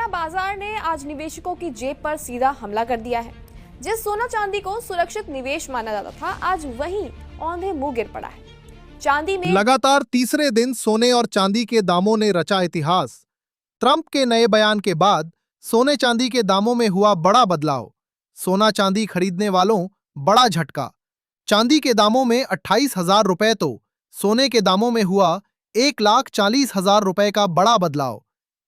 सोनिया बाजार ने आज निवेशकों की जेब पर सीधा हमला कर दिया है। जिस सोना चांदी को सुरक्षित निवेश माना जाता था, आज वहीं औंधे मुंह गिर पड़ा है। चांदी में लगातार तीसरे दिन सोने और चांदी के दामों ने रचा इतिहास। ट्रंप के नए बयान के बाद सोने चांदी के दामों में हुआ बड़ा बदलाव। सोना चांदी खरीदने वालों बड़ा झटका। चांदी के दामों में 28,000 रुपए तो सोने के दामों में हुआ 1,40,000 रुपए का बड़ा बदलाव।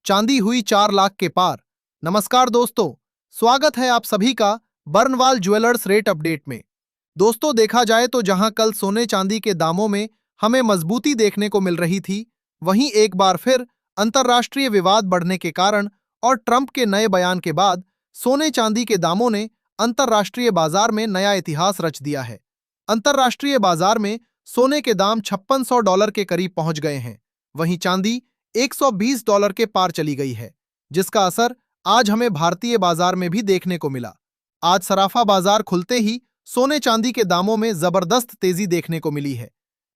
चांदी हुई 4 लाख के पार। नमस्कार दोस्तों, स्वागत है आप सभी का बर्नवाल ज्वेलर्स रेट अपडेट में। दोस्तों, देखा जाए तो जहां कल सोने चांदी के दामों में हमें मजबूती देखने को मिल रही थी, वहीं एक बार फिर अंतर्राष्ट्रीय विवाद बढ़ने के कारण और ट्रंप के नए बयान के बाद सोने चांदी के दामों ने अंतर्राष्ट्रीय बाजार में नया इतिहास रच दिया है। अंतर्राष्ट्रीय बाजार में सोने के दाम $5600 के करीब पहुंच गए हैं, वहीं चांदी $120 के पार चली गई है, जिसका असर आज हमें भारतीय बाजार में भी देखने को मिला। आज सराफा बाजार खुलते ही सोने चांदी के दामों में जबरदस्त तेजी देखने को मिली है।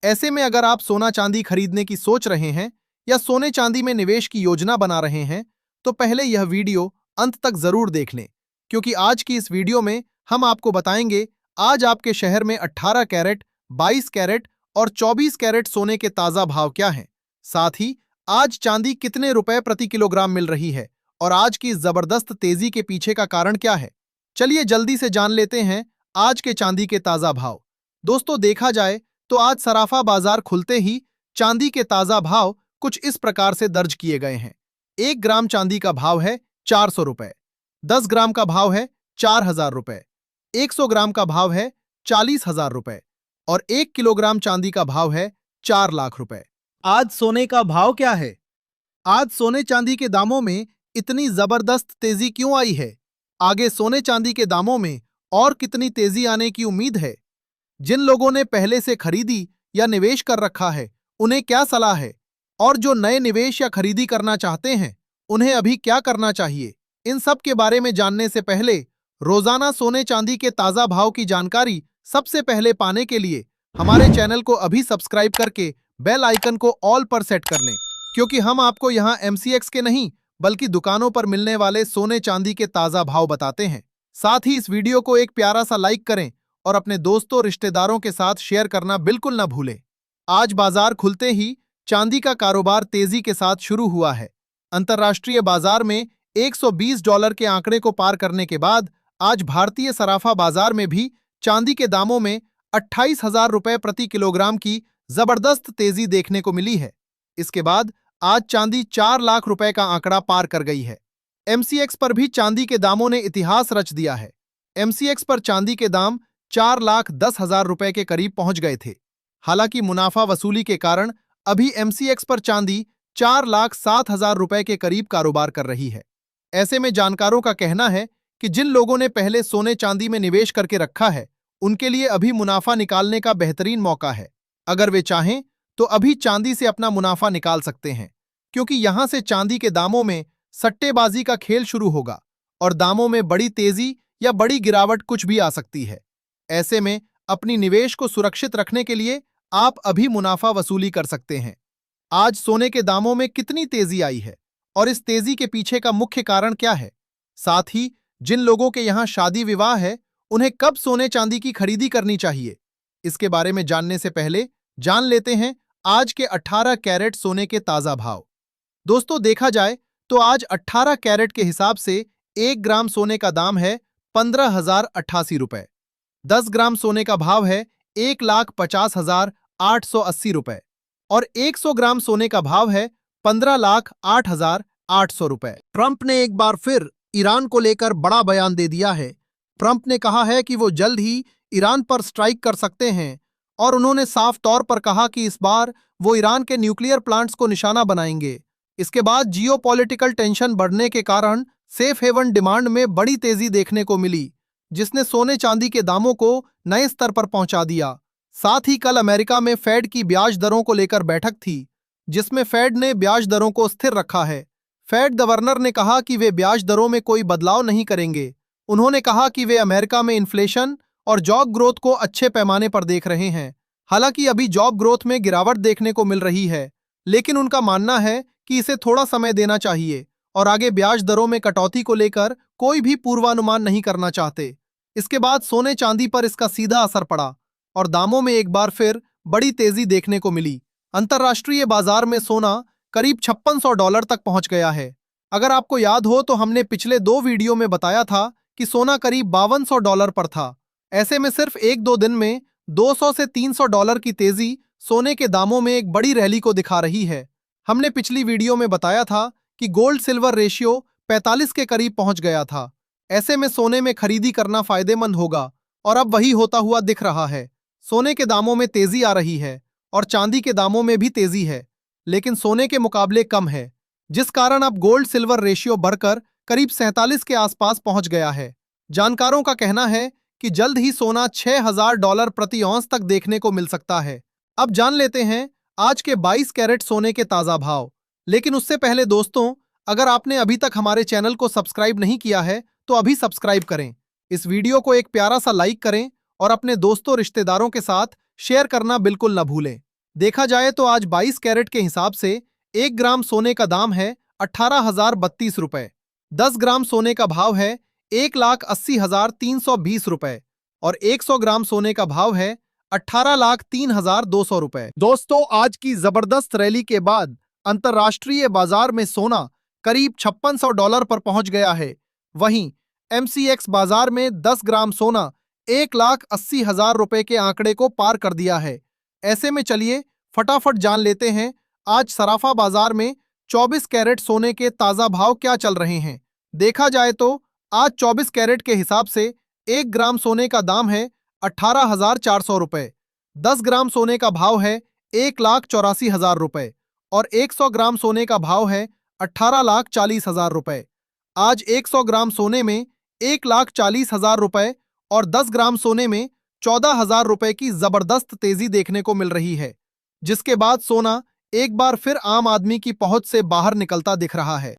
ऐसे में अगर आप सोना चांदी खरीदने की सोच रहे हैं या सोने चांदी में निवेश की योजना बना रहे हैं, तो पहले यह वीडियो अंत तक जरूर देख लें, क्योंकि आज की इस वीडियो में हम आपको बताएंगे आज आपके शहर में 18 कैरेट, 22 कैरेट और 24 कैरेट सोने के ताजा भाव क्या हैं। साथ ही आज चांदी कितने रुपए प्रति किलोग्राम मिल रही है और आज की इस जबरदस्त तेजी के पीछे का कारण क्या है। चलिए जल्दी से जान लेते हैं आज के चांदी के ताजा भाव। दोस्तों, देखा जाए तो आज सराफा बाजार खुलते ही चांदी के ताजा भाव कुछ इस प्रकार से दर्ज किए गए हैं। 1 ग्राम चांदी का भाव है 400 रुपए, 10 ग्राम का भाव है 4,000 रुपए, 100 ग्राम का भाव है 40,000 रुपए और 1 किलोग्राम चांदी का भाव है 4 लाख रुपए। आज सोने का भाव क्या है? आज सोने चांदी के दामों में इतनी जबरदस्त तेजी क्यों आई है? आगे सोने चांदी के दामों में और कितनी तेजी आने की उम्मीद है? जिन लोगों ने पहले से खरीदी या निवेश कर रखा है, उन्हें क्या सलाह है? और जो नए निवेश या खरीदी करना चाहते हैं, उन्हें अभी क्या करना चाहिए? इन सब के बारे में जानने से पहले रोजाना सोने चांदी के ताजा भाव की जानकारी सबसे पहले पाने के लिए हमारे चैनल को अभी सब्सक्राइब करके बेल आइकन को ऑल पर सेट कर लें, क्योंकि हम आपको यहाँ MCX के नहीं बल्कि दुकानों पर मिलने वाले सोने चांदी के ताजा भाव बताते हैं। साथ ही इस वीडियो को एक प्यारा सा लाइक करें और अपने दोस्तों रिश्तेदारों के साथ शेयर करना बिल्कुल न भूलें। आज बाजार खुलते ही चांदी का कारोबार तेजी के साथ शुरू हुआ है। अंतर्राष्ट्रीय बाजार में $120 के आंकड़े को पार करने के बाद आज भारतीय सराफा बाजार में भी चांदी के दामों में 28,000 रुपए प्रति किलोग्राम की जबरदस्त तेजी देखने को मिली है। इसके बाद आज चांदी 4 लाख रुपए का आंकड़ा पार कर गई है। MCX पर भी चांदी के दामों ने इतिहास रच दिया है। MCX पर चांदी के दाम 4,10,000 रुपए के करीब पहुंच गए थे। हालांकि मुनाफा वसूली के कारण अभी MCX पर चांदी 4,07,000 रुपए के करीब कारोबार कर रही है। ऐसे में जानकारों का कहना है कि जिन लोगों ने पहले सोने चांदी में निवेश करके रखा है, उनके लिए अभी मुनाफा निकालने का बेहतरीन मौका है। अगर वे चाहें तो अभी चांदी से अपना मुनाफा निकाल सकते हैं, क्योंकि यहां से चांदी के दामों में सट्टेबाजी का खेल शुरू होगा और दामों में बड़ी तेजी या बड़ी गिरावट कुछ भी आ सकती है। ऐसे में अपनी निवेश को सुरक्षित रखने के लिए आप अभी मुनाफा वसूली कर सकते हैं। आज सोने के दामों में कितनी तेजी आई है और इस तेजी के पीछे का मुख्य कारण क्या है? साथ ही जिन लोगों के यहाँ शादी विवाह है, उन्हें कब सोने चांदी की खरीदी करनी चाहिए? इसके बारे में जानने से पहले जान लेते हैं आज के 18 कैरेट सोने के ताजा भाव। दोस्तों, देखा जाए तो आज 18 कैरेट के हिसाब से 1 ग्राम सोने का दाम है 15,088 रुपए, 10 ग्राम सोने का भाव है 1,50,880 रुपए और 100 ग्राम सोने का भाव है 15,08,800 रुपए। ट्रंप ने एक बार फिर ईरान को लेकर बड़ा बयान दे दिया है। ट्रंप ने कहा है कि वो जल्द ही ईरान पर स्ट्राइक कर सकते हैं और उन्होंने साफ तौर पर कहा कि इस बार वो ईरान के न्यूक्लियर प्लांट्स को निशाना बनाएंगे। इसके बाद जियोपॉलिटिकल टेंशन बढ़ने के कारण सेफ हेवन डिमांड में बड़ी तेजी देखने को मिली, जिसने सोने चांदी के दामों को नए स्तर पर पहुंचा दिया। साथ ही कल अमेरिका में फेड की ब्याज दरों को लेकर बैठक थी, जिसमें फेड ने ब्याज दरों को स्थिर रखा है। फेड गवर्नर ने कहा कि वे ब्याज दरों में कोई बदलाव नहीं करेंगे। उन्होंने कहा कि वे अमेरिका में इन्फ्लेशन और जॉब ग्रोथ को अच्छे पैमाने पर देख रहे हैं। हालांकि अभी जॉब ग्रोथ में गिरावट देखने को मिल रही है, लेकिन उनका मानना है कि इसे थोड़ा समय देना चाहिए और आगे ब्याज दरों में कटौती को लेकर कोई भी पूर्वानुमान नहीं करना चाहते। इसके बाद सोने चांदी पर इसका सीधा असर पड़ा और दामों में एक बार फिर बड़ी तेजी देखने को मिली। अंतर्राष्ट्रीय बाजार में सोना करीब $5600 तक पहुंच गया है। अगर आपको याद हो तो हमने पिछले 2 वीडियो में बताया था कि सोना करीब $5200 पर था। ऐसे में सिर्फ 1-2 दिन में $200 से $300 की तेजी सोने के दामों में एक बड़ी रैली को दिखा रही है। हमने पिछली वीडियो में बताया था कि गोल्ड सिल्वर रेशियो 45 के करीब पहुंच गया था। ऐसे में सोने में खरीदी करना फायदेमंद होगा और अब वही होता हुआ दिख रहा है। सोने के दामों में तेजी आ रही है और चांदी के दामों में भी तेजी है, लेकिन सोने के मुकाबले कम है, जिस कारण अब गोल्ड सिल्वर रेशियो बढ़कर करीब 47 के आसपास पहुंच गया है। जानकारों का कहना है कि जल्द ही सोना $6000 प्रति औंस तक देखने को मिल सकता है। अब जान लेते हैं आज के 22 कैरेट सोने के ताजा भाव। लेकिन उससे पहले दोस्तों, अगर आपने अभी तक हमारे चैनल को सब्सक्राइब नहीं किया है तो अभी सब्सक्राइब करें। इस वीडियो को एक प्यारा सा लाइक करें और अपने दोस्तों रिश्तेदारों के साथ शेयर करना बिल्कुल न भूलें। देखा जाए तो आज 22 कैरेट के हिसाब से 1 ग्राम सोने का दाम है 18,032 रुपए। 10 ग्राम सोने का भाव है 1,80,320 रुपए और 100 ग्राम सोने का भाव है 18,03,200 रुपए। दोस्तों, आज की जबरदस्त रैली के बाद अंतर्राष्ट्रीय बाजार में सोना करीब $5600 पर पहुंच गया है। वहीं MCX बाजार में 10 ग्राम सोना 1,80,000 रुपए के आंकड़े को पार कर दिया है। ऐसे में चलिए फटाफट जान लेते हैं आज सराफा बाजार में 24 कैरेट सोने के ताजा भाव क्या चल रहे हैं। देखा जाए तो आज 24 कैरेट के हिसाब से 1 ग्राम सोने का दाम है 18,400 रुपए। 10 ग्राम सोने का भाव है 1,84,000 रुपए और 100 ग्राम सोने का भाव है 18,40,000 रुपए। आज 100 ग्राम सोने में 1,40,000 रुपए और 10 ग्राम सोने में 14,000 रुपए की जबरदस्त तेजी देखने को मिल रही है, जिसके बाद सोना एक बार फिर आम आदमी की पहुंच से बाहर निकलता दिख रहा है।